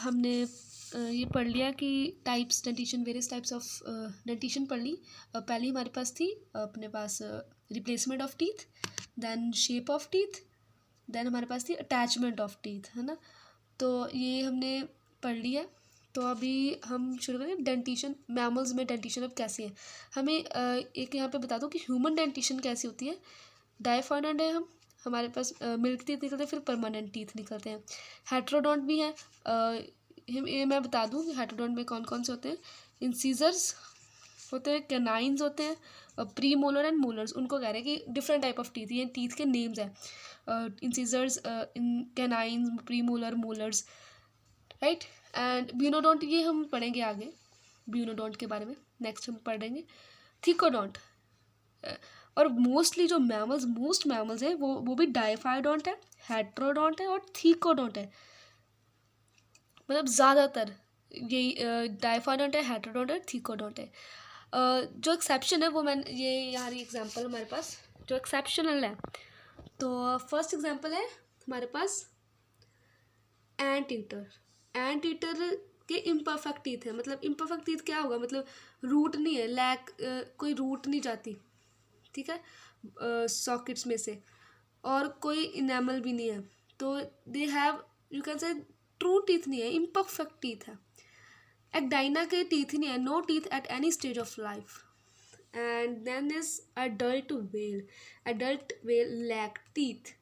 हमने ये पढ़ लिया कि types dentition, various types of dentition पढ़ ली। पहली हमारे पास थी अपने पास replacement of teeth, then shape of teeth, then हमारे पास थी अटैचमेंट ऑफ टीथ, है ना। तो ये हमने पढ़ लिया। तो अभी हम शुरू करें डेंटिशन। मैमल्स में डेंटिशन अब कैसी है, हमें एक यहाँ पे बता दूँ कि ह्यूमन डेंटिशन कैसी होती है। डायफॉइडेंट है हमारे पास मिल्क टीथ निकलते हैं, फिर परमानेंट टीथ निकलते हैं। हेट्रोडोंट भी है। ये मैं बता दूँ कि हेट्रोडोंट में कौन कौन से होते हैं। इंसीजर्स होते हैं, कैनाइन्स होते हैं, प्री मोलर एंड मोलर्स, उनको कह रहे हैं कि डिफरेंट टाइप ऑफ टीथ, ये टीथ के नेम्स हैं। इंसीजर्स, इन canines, premolar, molars, right. And bunodont ये हम पढ़ेंगे आगे, ब्यूनोडोंट के बारे में नेक्स्ट हम पढ़ेंगे। थिकोडोंट, और मोस्टली जो मोस्ट मैमल्स हैं वो भी डायफाइडोंट है, हेट्रोडोंट है और थीकोडोंट है। मतलब ज़्यादातर यही डायफाइडोंट है, हेट्रोडोंट है, थीकोडोंट है। जो एक्सेप्शन है वो ये यहाँ एग्जांपल हमारे पास जो एक्सेप्शनल है। तो फर्स्ट एग्जांपल है हमारे पास एंट ईटर। एंट ईटर के इम्परफेक्ट टीथ है। मतलब इम्परफेक्ट टीथ क्या होगा, मतलब रूट नहीं है, कोई रूट नहीं जाती, ठीक है, सॉकेट्स में से, और कोई इनेमल भी नहीं है। तो दे हैव, यू कैन से ट्रू टीथ नहीं है, इम्परफेक्ट टीथ है। एक्डाइना के टीथ ही नहीं है, no teeth at any stage of life. And then is adult whale. Adult whale lack teeth,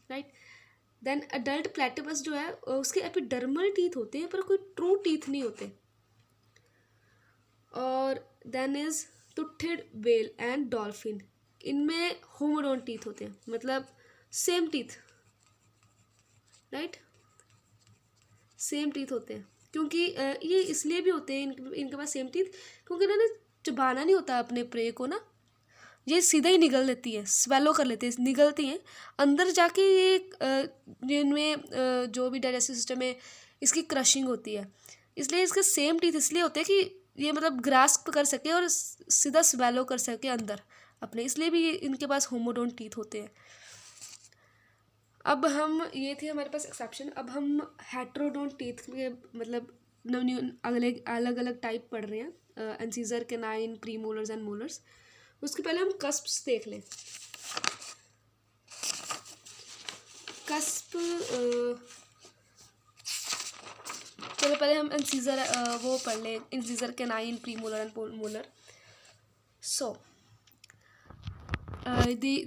right. Then adult platypus जो है उसके एपिडर्मल टीथ होते हैं पर कोई ट्रू टीथ नहीं होते। और then is toothed whale and dolphin, इनमें होमोडोंट टीथ होते हैं, मतलब same teeth, right, same teeth होते हैं। क्योंकि ये इसलिए भी होते हैं इनके पास सेम टीथ, क्योंकि इन्होंने चबाना नहीं होता अपने प्रे को ना, ये सीधा ही निगल लेती है, स्वेलो कर लेती है, निगलती हैं अंदर जाके। ये इनमें जो भी डाइजेस्टिव सिस्टम है इसकी क्रशिंग होती है, इसलिए इसके सेम टीथ इसलिए होते हैं कि ये मतलब ग्रास्प कर सके और सीधा स्वेलो कर सके अंदर अपने, इसलिए भी इनके पास होमोडोंट टीथ होते हैं। अब हम ये थे हमारे पास एक्सेप्शन। अब हम हेट्रोडोंट टीथ के मतलब अलग अलग टाइप पढ़ रहे हैं, incisor, canine, pre molars and molars. उसके पहले हम कस्प्स देख लें। कस्प, चलो पहले हम इंसीजर वो पढ़ लें, incisor, canine, pre molar and molar. So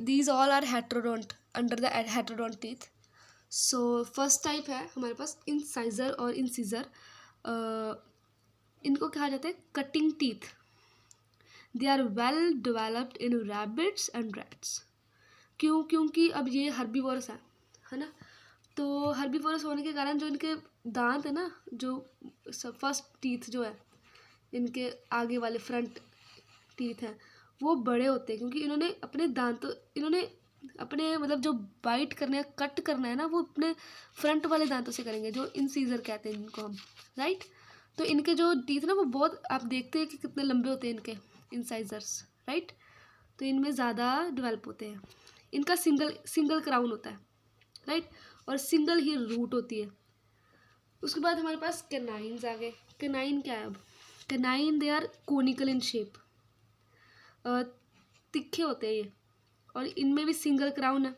these all are heterodont under the heterodont teeth. So first type है हमारे पास इंसाइजर और इंसीजर। इनको कहा जाता है cutting teeth. They are well developed in rabbits and rats. क्यों? क्योंकि अब ये हर्बीवोरस है ना, तो हर्बीवोरस होने के कारण जो इनके दांत है ना, जो फर्स्ट टीथ जो है इनके आगे वाले फ्रंट टीथ हैं वो बड़े होते हैं, क्योंकि इन्होंने अपने मतलब जो बाइट करना है, कट करना है ना, वो अपने फ्रंट वाले दांतों से करेंगे, जो इंसीजर कहते हैं इनको हम, राइट। तो इनके जो टीथ ना वो बहुत, आप देखते हैं कि कितने लंबे होते हैं इनके इंसाइजर्स, राइट। तो इनमें ज़्यादा डेवलप होते हैं। इनका सिंगल क्राउन होता है, राइट, और सिंगल ही रूट होती है। उसके बाद हमारे पास कैनाइन्स आ गए। कैनाइन क्या है? अब canine they are conical in shape, तिखे होते हैं ये, और इनमें भी सिंगल क्राउन है,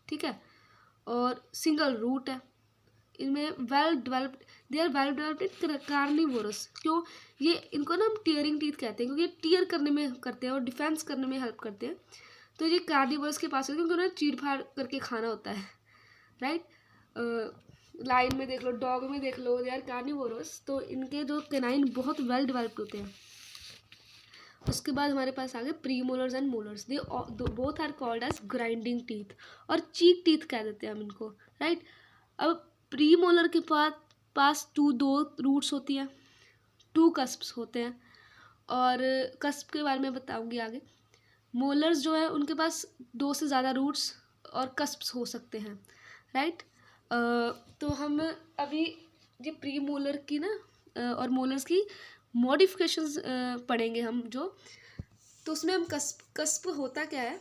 ठीक है, और सिंगल रूट है। इनमें they are well developed in carnivorous. क्यों? ये इनको ना हम टीयरिंग टीथ कहते हैं, क्योंकि ये टीयर करने में करते हैं और डिफेंस करने में हेल्प करते हैं। तो ये कार्निवोरस के पास होते हैं, क्योंकि उन्हें चीर फाड़ करके खाना होता है, राइट। लाइन में देख लो, डॉग में देख लो, दे आर कार्निवोरस। तो इनके जो कैनाइन बहुत वेल डेवलप्ड होते हैं। उसके बाद हमारे पास आ गए premolars and molars. They both are called as grinding teeth, और चीक टीथ कह देते हैं हम इनको, राइट। अब प्री मोलर के पास दो रूट्स होती हैं, 2 कस्प्स होते हैं, और कस्प के बारे में बताऊंगी आगे। मोलर्स जो है उनके पास 2 से ज़्यादा रूट्स और कस्प्स हो सकते हैं, राइट। तो हम अभी ये प्री मोलर की ना और मोलर्स की मॉडिफिकेशंस पढ़ेंगे हम जो। तो उसमें हम कस्प होता क्या है,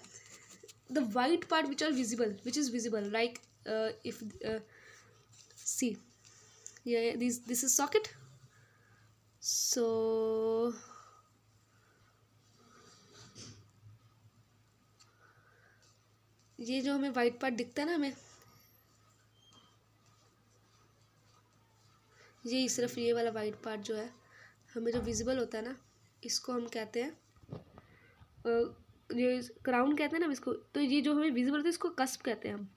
the white part which is visible, like if see ये दिस इज सॉकेट. सो ये जो हमें वाइट पार्ट दिखता है ना, हमें ये सिर्फ ये वाला वाइट पार्ट जो है हमें जो विजिबल होता है ना, इसको हम कहते हैं ये क्राउन कहते हैं ना इसको. तो ये जो हमें विजिबल होता है इसको कस्प कहते हैं हम,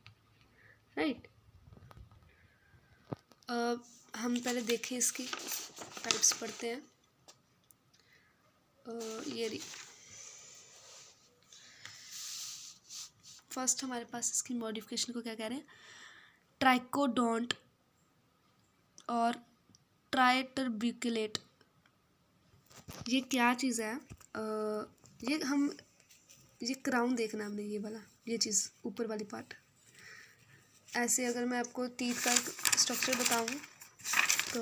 राइट. हम पहले देखें इसकी टाइप्स पढ़ते हैं. ये रही फर्स्ट हमारे पास इसकी मॉडिफिकेशन को क्या कह रहे हैं, ट्राइकोडोंट और ट्राइटरब्यूकुलेट. ये क्या चीज़ है, ये क्राउन देखना हमने, ये वाला, ये चीज़ ऊपर वाली पार्ट. ऐसे अगर मैं आपको टीथ का एक स्ट्रक्चर बताऊं तो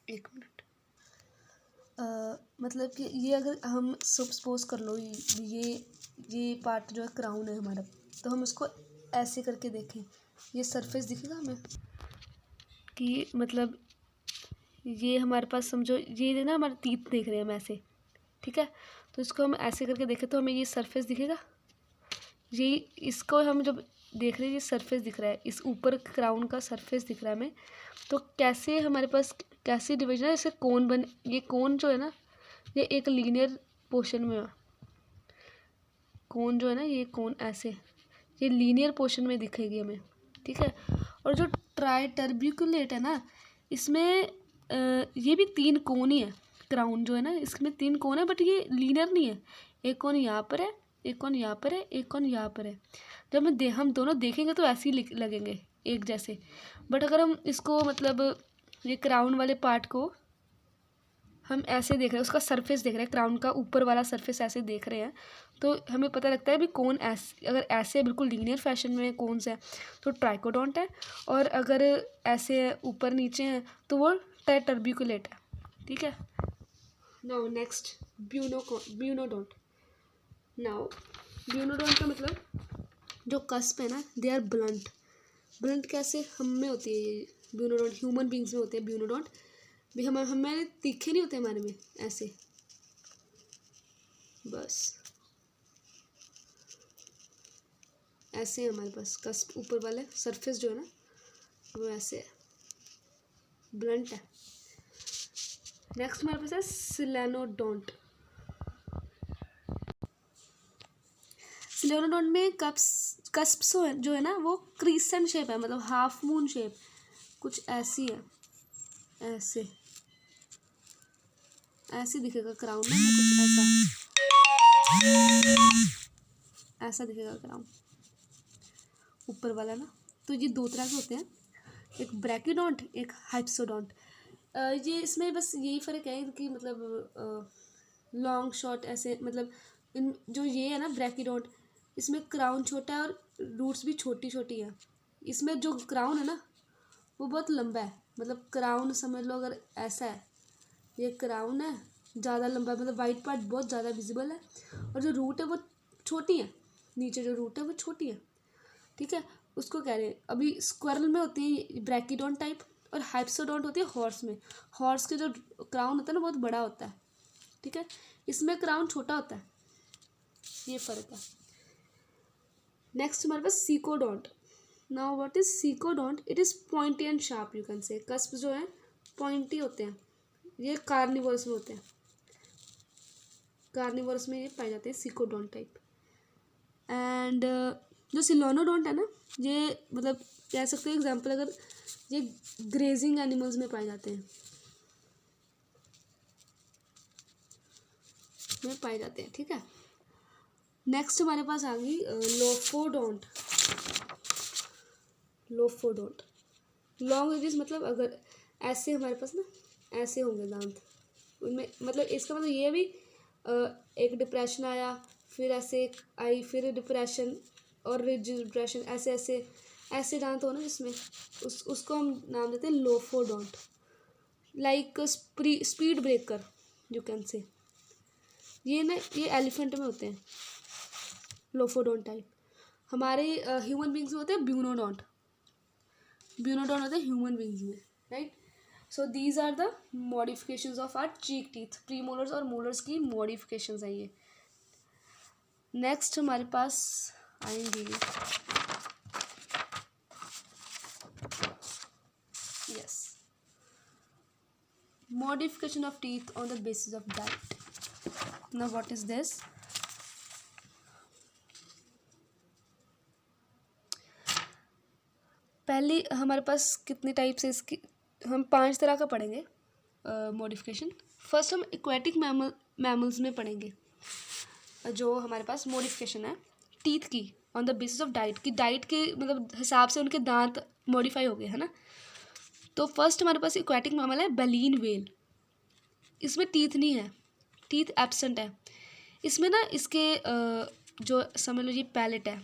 एक मिनट, मतलब कि ये अगर हम सपोज कर लो ये पार्ट जो है क्राउन है हमारा, तो हम इसको ऐसे करके देखें, ये सरफेस दिखेगा हमें कि मतलब ये हमारे पास समझो ये ना हमारे टीथ देख रहे हैं हम ऐसे, ठीक है. तो इसको हम ऐसे करके देखें तो हमें ये सरफेस दिखेगा. ये इसको हम जब देख रहे हैं ये सरफेस दिख रहा है, इस ऊपर क्राउन का सरफेस दिख रहा है हमें. तो कैसे हमारे पास कैसी डिवीजन है, जैसे कोन बन, ये कोन जो है ना ये एक लीनियर पोर्शन में, कोन जो है ना ये कोन ऐसे ये लीनियर पोर्शन में दिखेगी हमें, ठीक है. और जो ट्राइटरब्यूकुलेट है ना, इसमें ये भी 3 कोन ही है. क्राउन जो है ना इसमें 3 कोन है, बट ये लीनियर नहीं है. एक कोन यहाँ पर है, एक कोन यहाँ पर है, एक कोन यहाँ पर है. जब हम दोनों देखेंगे तो ऐसे ही लगेंगे एक जैसे. बट अगर हम इसको मतलब ये क्राउन वाले पार्ट को हम ऐसे देख रहे हैं, उसका सरफेस देख रहे हैं, क्राउन का ऊपर वाला सरफेस ऐसे देख रहे हैं, तो हमें पता लगता है भी कौन ऐसे, अगर ऐसे बिल्कुल लीनियर फैशन में कौन सा है तो ट्राइकोडोंट है, और अगर ऐसे ऊपर नीचे हैं तो वो ट्राइटरब्यूकुलेट है, ठीक है. Now next bunodont. Now bunodont का मतलब जो कस्प है ना, दे आर ब्लंट कैसे हम में होती है ये ब्यूनोडोंट, ह्यूमन बींग्स में होते हैं ब्यूनोडोंट भी. हमें तीखे नहीं होते हमारे में, ऐसे बस ऐसे हमारे पास कस्प ऊपर वाले सरफेस जो है ना वो ऐसे है, ब्लंट है. नेक्स्ट हमारे पास है सिलेनोडोंट. सिलेनोडोंट में कस्प जो है ना वो क्रीसेंट शेप है, मतलब हाफ मून शेप कुछ ऐसी है, ऐसे दिखेगा क्राउन में, कुछ ऐसा दिखेगा क्राउन ऊपर वाला ना. तो ये 2 तरह के होते हैं, एक ब्रैकिडोंट, एक हाइप्सोडोंट. ये इसमें बस यही फ़र्क है कि मतलब लॉन्ग शॉर्ट ऐसे, मतलब इन जो ये है ना ब्रैकिडोंट, इसमें क्राउन छोटा है और रूट्स भी छोटी छोटी है. इसमें जो क्राउन है ना वो बहुत लंबा है, मतलब क्राउन समझ लो अगर ऐसा है, ये क्राउन है ज़्यादा लंबा, मतलब वाइट पार्ट बहुत ज़्यादा विजिबल है, और जो रूट है वो छोटी है, नीचे जो रूट है वो छोटी है, ठीक है. उसको कह रहे हैं अभी स्क्वायरल में होती है ब्रैकिडोंट टाइप, और हाइप्सोडोंट होती है हॉर्स में. हॉर्स के जो क्राउन होता है ना बहुत बड़ा होता है, ठीक है. इसमें क्राउन छोटा होता है, ये फ़र्क है. नेक्स्ट हमारे पास secodont. Now what is secodont, it is pointy and sharp, you can say. Cusp जो है पॉइंटी होते हैं, ये कार्निवोरस में होते हैं, कार्निवोरस में ये पाए जाते हैं सीकोडोंट टाइप. एंड जो सिलोनोडोंट है ना, ये मतलब कह सकते हैं एग्जांपल, अगर ये ग्रेजिंग एनिमल्स में पाए जाते हैं, ठीक है. नेक्स्ट हमारे पास आ गई लोफोडोंट. लॉन्ग एजेस, मतलब अगर ऐसे हमारे पास ना ऐसे होंगे दांत उनमें, मतलब इसका मतलब ये भी एक डिप्रेशन आया, फिर ऐसे आई, फिर डिप्रेशन और डिप्रेशन, ऐसे ऐसे ऐसे दांत हो ना जिसमें उसको हम नाम देते हैं lophodont. Like speed breaker, you can say. ये ना ये एलिफेंट में होते हैं लोफोडोंट टाइप. हमारे ह्यूमन बींग्स में होते हैं ब्यूनोडोंट होते हैं ह्यूमन बींग्स में, right. So these are the modifications of our cheek teeth, premolars और मोलर्स की मॉडिफिकेशंस है ये। नेक्स्ट हमारे पास आएंगे, yes, modification of teeth on the basis of diet. Now what is this? पहले हमारे पास कितने टाइप्स है इसकी, हम 5 तरह का पढ़ेंगे मॉडिफिकेशन। फर्स्ट हम एक्वेटिक मैमल्स में पढ़ेंगे जो हमारे पास मॉडिफिकेशन है टीथ की on the basis of diet, की डाइट के मतलब हिसाब से उनके दांत मॉडिफाई हो गए, है ना। तो फर्स्ट हमारे पास एक्वेटिक मैमल है बैलीन व्हेल। इसमें टीथ नहीं है, टीथ एब्सेंट है इसमें ना। इसके जो समझ लो ये पैलेट है,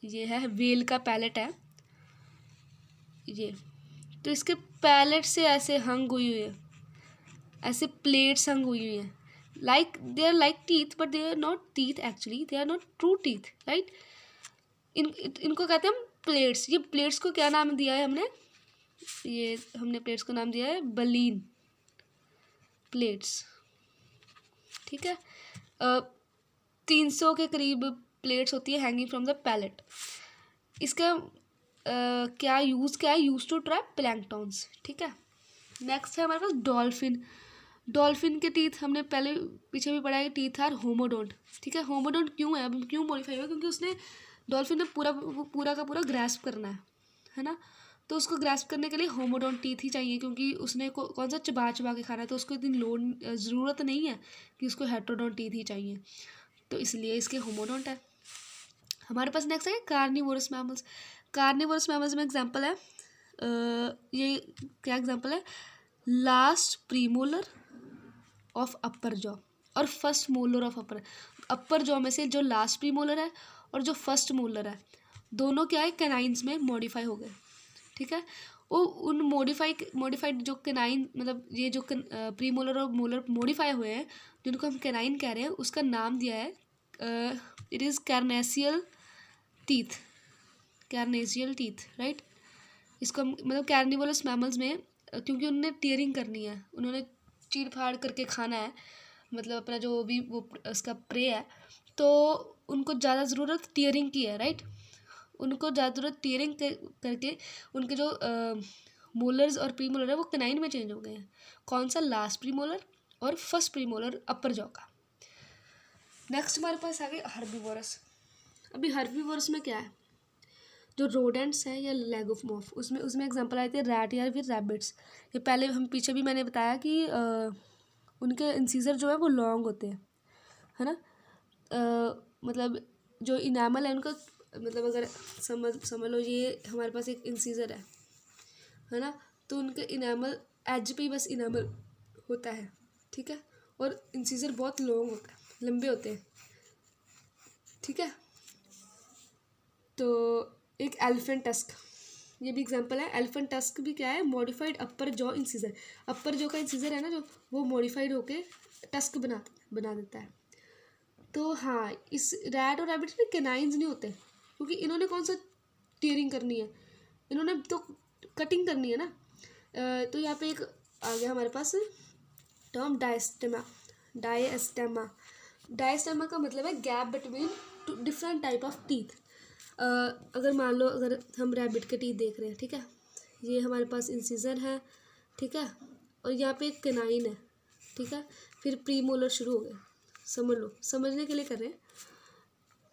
ये है व्हेल का पैलेट है ये, तो इसके पैलेट से ऐसे हंग हुई हुई है, ऐसे प्लेट्स हंग हुई हुई हैं, like they are like teeth but they are not teeth, actually they are not true teeth, right. इनको कहते हैं हम प्लेट्स। ये प्लेट्स को क्या नाम दिया है हमने, ये हमने प्लेट्स को नाम दिया है बलीन प्लेट्स, ठीक है। 300 के करीब प्लेट्स होती है हैंगिंग फ्रॉम द पैलेट। इसका क्या यूज़ क्या है, यूज टू ट्रैप प्लैंक्टॉन्स, ठीक है। नेक्स्ट है हमारे पास डॉल्फिन। डॉल्फिन के टीथ हमने पहले पीछे भी पढ़ा है, टीथ आर होमोडोंट, ठीक है। होमोडोंट क्यों है, अब क्यों मॉडिफाई हुआ, क्योंकि उसने डॉल्फिन ने पूरा का पूरा ग्रैस्प करना है ना। तो उसको ग्रैस्प करने के लिए होमोडोंट टीथ ही चाहिए, क्योंकि उसने कौन सा चबा के खाना है, तो उसको इतनी ज़रूरत नहीं है कि उसको हेट्रोडोंट टीथ ही चाहिए, तो इसलिए इसके होमोडोंट है। हमारे पास नेक्स्ट है कार्निवोरस मैमल्स। कार्निवोरस मैमल्स में एग्जांपल है ये क्या एग्जांपल है, last premolar of upper jaw और first molar of upper jaw में से जो लास्ट प्रीमोलर है और जो फर्स्ट मोलर है, दोनों क्या है कैनाइन्स में मॉडिफाई हो गए, ठीक है। वो उन मॉडिफाइड जो कैनाइन मतलब ये जो प्रीमोलर और मोलर मॉडिफाई हुए हैं, जिनको हम कैनाइन कह रहे हैं, उसका नाम दिया है it is carnassial teeth, carnassial teeth, right. इसको मतलब कार्निवोरस मैमल्स में क्योंकि उन्होंने टीयरिंग करनी है, उन्होंने चीर फाड़ करके खाना है, मतलब अपना जो भी वो उसका प्रे है, तो उनको ज़्यादा ज़रूरत टीयरिंग की है, राइट। उनको ज़्यादा ज़रूरत टीयरिंग करके उनके जो मोलर्स और प्रीमोलर है वो कैनाइन में चेंज हो गए हैं। कौन सा, लास्ट प्रीमोलर और फर्स्ट प्रीमोलर अपर जॉ का। नेक्स्ट हमारे पास आ गए हर्बीवोरस। अभी हर्बीवोरस में क्या है, जो रोडेंट्स हैं या लेगोमॉर्फ, उसमें एग्जांपल आए थे रैट या फिर रैबिट्स। ये पहले हम पीछे भी मैंने बताया कि उनके इंसीजर जो है वो लॉन्ग होते हैं, है ना। मतलब जो इनामल है उनका, मतलब अगर समझ लो ये हमारे पास एक इंसीजर है ना, तो उनके इनामल एज पे बस इनामल होता है, ठीक है, और इंसीजर बहुत लॉन्ग होता है, लंबे होते हैं, ठीक है। तो एक एलिफेंट टस्क, ये भी एग्जांपल है। एलिफेंट टस्क भी क्या है, मॉडिफाइड अपर जॉ इंसीजर। अपर जॉ का इंसीजर है ना जो, वो मॉडिफाइड होके टस्क बना देता है। तो हाँ, इस रैट और रैबिट में कैनाइन्स नहीं होते, क्योंकि इन्होंने कौन सा टीयरिंग करनी है, इन्होंने तो कटिंग करनी है ना। तो यहाँ पे एक आ गया हमारे पास टर्म डायस्टेमा। डायस्टेमा का मतलब है gap between different type of teeth. अगर मान लो अगर हम रैबिट के टीथ देख रहे हैं, ठीक है, ये हमारे पास इंसिजर है, ठीक है, और यहाँ पे एक कैनाइन है, ठीक है, फिर प्रीमोलर शुरू हो गए। समझ लो, समझने के लिए कर रहे हैं।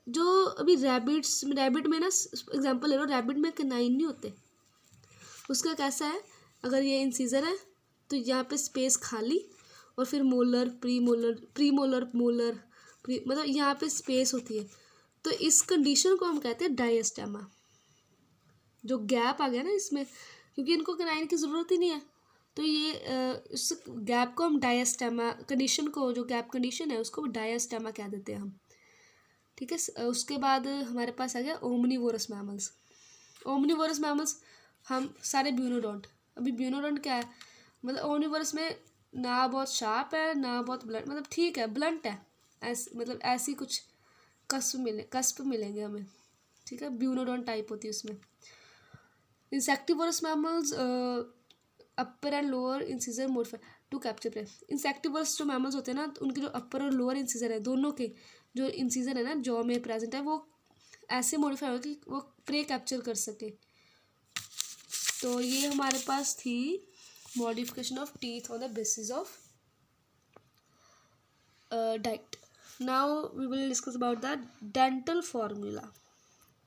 जो अभी रैबिट में ना एग्जांपल ले लो, रैबिट में कैनाइन नहीं होते। उसका कैसा है, अगर ये इंसिजर है तो यहाँ पे स्पेस खाली और फिर मोलर प्रीमोलर मोलर मतलब यहाँ पे स्पेस होती है। तो इस कंडीशन को हम कहते हैं डायस्टेमा। जो गैप आ गया ना इसमें, क्योंकि इनको कैनाइन की ज़रूरत ही नहीं है, तो ये उस गैप को हम डायस्टेमा कंडीशन को, जो गैप कंडीशन है उसको डायस्टेमा कह देते हैं हम, ठीक है। उसके बाद हमारे पास आ गया ओमनीवोरस मैमल्स। ओमनीवोरस मैमल्स हम सारे ब्यूनोडोंट। अभी ब्यूनोडोंट क्या है, मतलब ओमनीवोरस में ना बहुत शार्प है ना बहुत ब्लंट, मतलब ठीक है ब्लंट है, मतलब ऐसी कुछ कस्प मिलेंगे हमें, ठीक है, ब्यूनोडॉन टाइप होती है उसमें। Insectivorous mammals upper and lower incisor modify to capture prey. Insectivorous जो मैमल्स होते हैं ना, तो उनके जो अपर और लोअर इंसिजर है, दोनों के जो इंसिजर है ना जॉ में प्रेजेंट है, वो ऐसे मॉडिफाई हो कि वो प्रे कैप्चर कर सके। तो ये हमारे पास थी modification of teeth on the basis of diet. Now we will discuss about the dental formula.